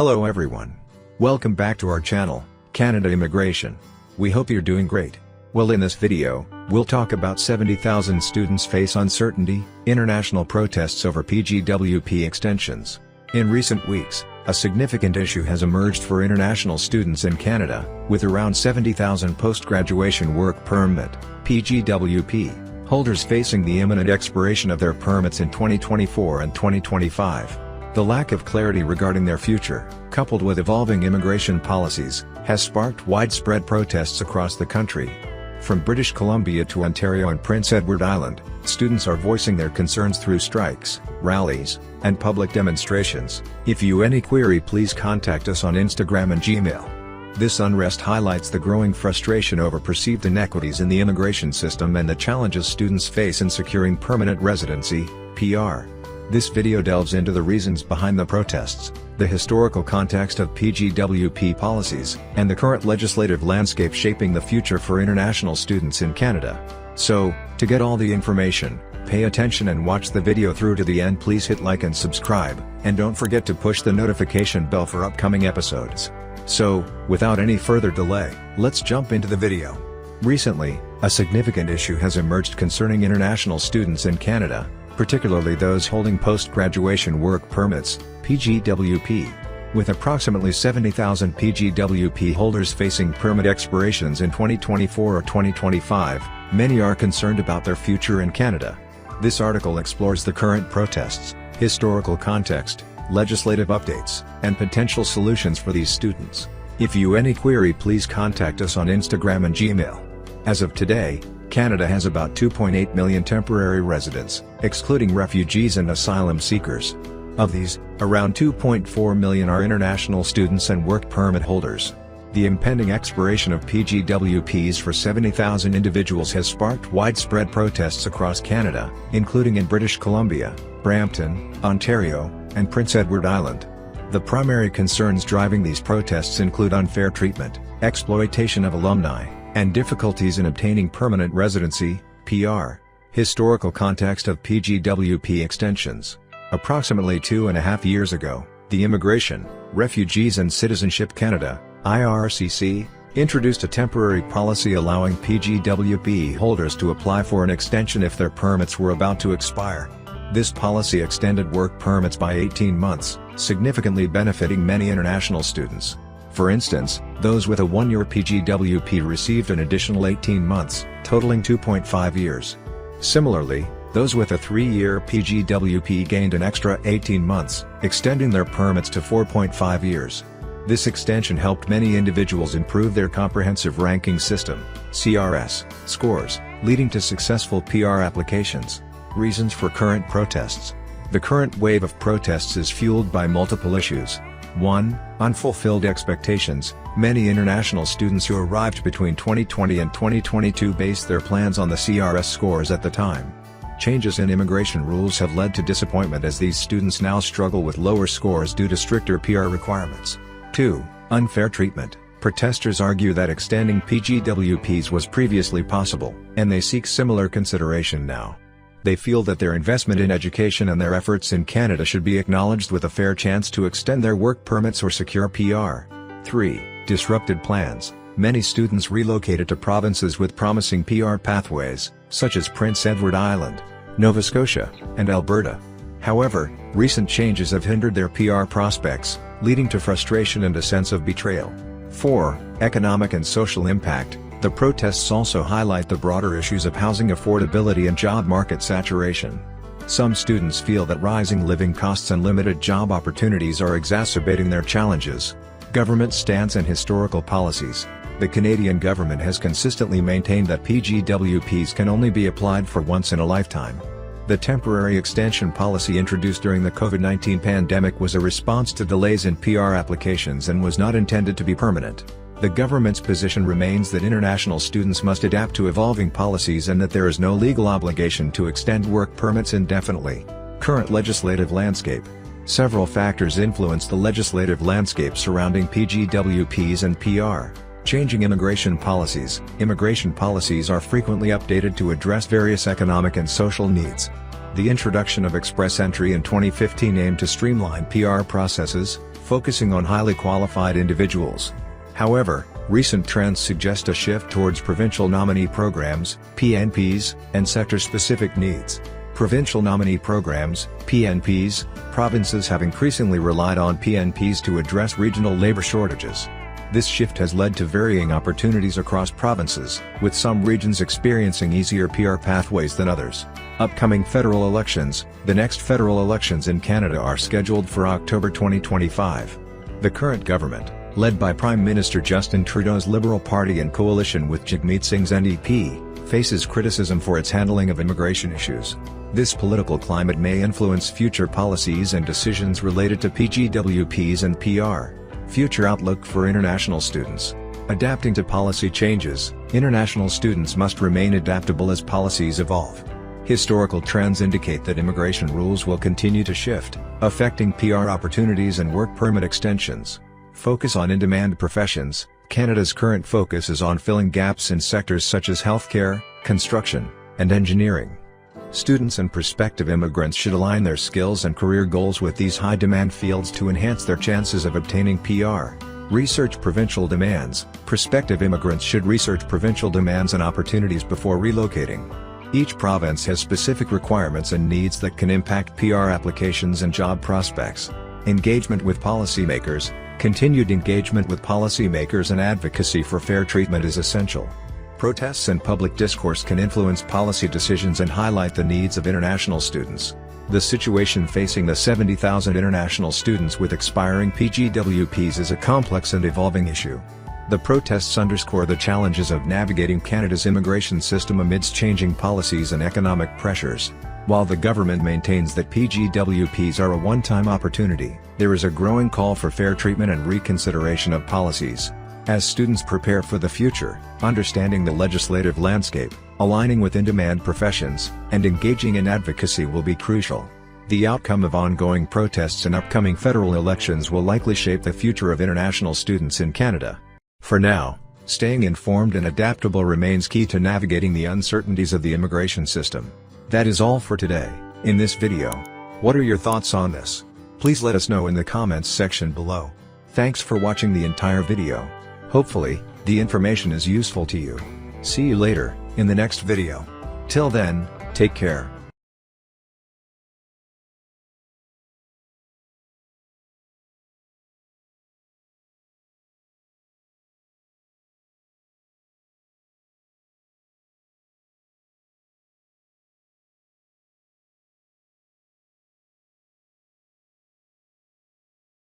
Hello everyone. Welcome back to our channel, Canada Immigration. We hope you're doing great. Well, in this video, we'll talk about 70,000 students face uncertainty, international protests over PGWP extensions. In recent weeks, a significant issue has emerged for international students in Canada, with around 70,000 post-graduation work permit (PGWP) holders facing the imminent expiration of their permits in 2024 and 2025. The lack of clarity regarding their future, coupled with evolving immigration policies, has sparked widespread protests across the country. From British Columbia to Ontario and Prince Edward Island, students are voicing their concerns through strikes, rallies, and public demonstrations. If you have any query, please contact us on Instagram and Gmail. This unrest highlights the growing frustration over perceived inequities in the immigration system and the challenges students face in securing permanent residency, PR. This video delves into the reasons behind the protests, the historical context of PGWP policies, and the current legislative landscape shaping the future for international students in Canada. So, to get all the information, pay attention and watch the video through to the end. Please hit like and subscribe, and don't forget to push the notification bell for upcoming episodes. So, without any further delay, let's jump into the video. Recently, a significant issue has emerged concerning international students in Canada, particularly those holding post-graduation work permits, PGWP. With approximately 70,000 PGWP holders facing permit expirations in 2024 or 2025, many are concerned about their future in Canada. This article explores the current protests, historical context, legislative updates, and potential solutions for these students. If you have any query, please contact us on Instagram and Gmail. As of today, Canada has about 2.8 million temporary residents, excluding refugees and asylum seekers. Of these, around 2.4 million are international students and work permit holders. The impending expiration of PGWPs for 70,000 individuals has sparked widespread protests across Canada, including in British Columbia, Brampton, Ontario, and Prince Edward Island. The primary concerns driving these protests include unfair treatment, exploitation of alumni, and difficulties in obtaining permanent residency, PR. Historical context of PGWP extensions. Approximately 2.5 years ago, the Immigration, Refugees and Citizenship Canada, IRCC, introduced a temporary policy allowing PGWP holders to apply for an extension if their permits were about to expire. This policy extended work permits by 18 months, significantly benefiting many international students. For instance, those with a 1-year PGWP received an additional 18 months, totaling 2.5 years. Similarly, those with a 3-year PGWP gained an extra 18 months, extending their permits to 4.5 years. This extension helped many individuals improve their comprehensive ranking system, CRS, scores, leading to successful PR applications. Reasons for current protests. The current wave of protests is fueled by multiple issues. 1. Unfulfilled expectations. Many international students who arrived between 2020 and 2022 based their plans on the CRS scores at the time. Changes in immigration rules have led to disappointment as these students now struggle with lower scores due to stricter PR requirements. 2. Unfair treatment. Protesters argue that extending PGWPs was previously possible, and they seek similar consideration now. They feel that their investment in education and their efforts in Canada should be acknowledged with a fair chance to extend their work permits or secure PR. 3. Disrupted plans. Many students relocated to provinces with promising PR pathways, such as Prince Edward Island, Nova Scotia, and Alberta. However, recent changes have hindered their PR prospects, leading to frustration and a sense of betrayal. 4. Economic and social impact. The protests also highlight the broader issues of housing affordability and job market saturation. Some students feel that rising living costs and limited job opportunities are exacerbating their challenges. Government stance and historical policies. The Canadian government has consistently maintained that PGWPs can only be applied for once in a lifetime. The temporary extension policy introduced during the COVID-19 pandemic was a response to delays in PR applications and was not intended to be permanent. The government's position remains that international students must adapt to evolving policies and that there is no legal obligation to extend work permits indefinitely. Current legislative landscape. Several factors influence the legislative landscape surrounding PGWPs and PR. Changing immigration policies. Immigration policies are frequently updated to address various economic and social needs. The introduction of Express Entry in 2015 aimed to streamline PR processes, focusing on highly qualified individuals. However, recent trends suggest a shift towards provincial nominee programs, PNPs, and sector-specific needs. Provincial nominee programs, PNPs, provinces have increasingly relied on PNPs to address regional labor shortages. This shift has led to varying opportunities across provinces, with some regions experiencing easier PR pathways than others. Upcoming federal elections. The next federal elections in Canada are scheduled for October 2025. The current government, led by Prime Minister Justin Trudeau's Liberal Party in coalition with Jagmeet Singh's NDP, faces criticism for its handling of immigration issues. This political climate may influence future policies and decisions related to PGWPs and PR. Future outlook for international students. Adapting to policy changes, international students must remain adaptable as policies evolve. Historical trends indicate that immigration rules will continue to shift, affecting PR opportunities and work permit extensions. Focus on in-demand professions. Canada's current focus is on filling gaps in sectors such as healthcare, construction, and engineering. Students and prospective immigrants should align their skills and career goals with these high-demand fields to enhance their chances of obtaining PR. Research provincial demands. Prospective immigrants should research provincial demands and opportunities before relocating. Each province has specific requirements and needs that can impact PR applications and job prospects. Engagement with policymakers. Continued engagement with policymakers and advocacy for fair treatment is essential. Protests and public discourse can influence policy decisions and highlight the needs of international students. The situation facing the 70,000 international students with expiring PGWPs is a complex and evolving issue. The protests underscore the challenges of navigating Canada's immigration system amidst changing policies and economic pressures. While the government maintains that PGWPs are a one-time opportunity, there is a growing call for fair treatment and reconsideration of policies. As students prepare for the future, understanding the legislative landscape, aligning with in-demand professions, and engaging in advocacy will be crucial. The outcome of ongoing protests and upcoming federal elections will likely shape the future of international students in Canada. For now, staying informed and adaptable remains key to navigating the uncertainties of the immigration system. That is all for today. In this video, what are your thoughts on this? Please let us know in the comments section below. Thanks for watching the entire video. Hopefully, the information is useful to you. See you later, in the next video. Till then, take care.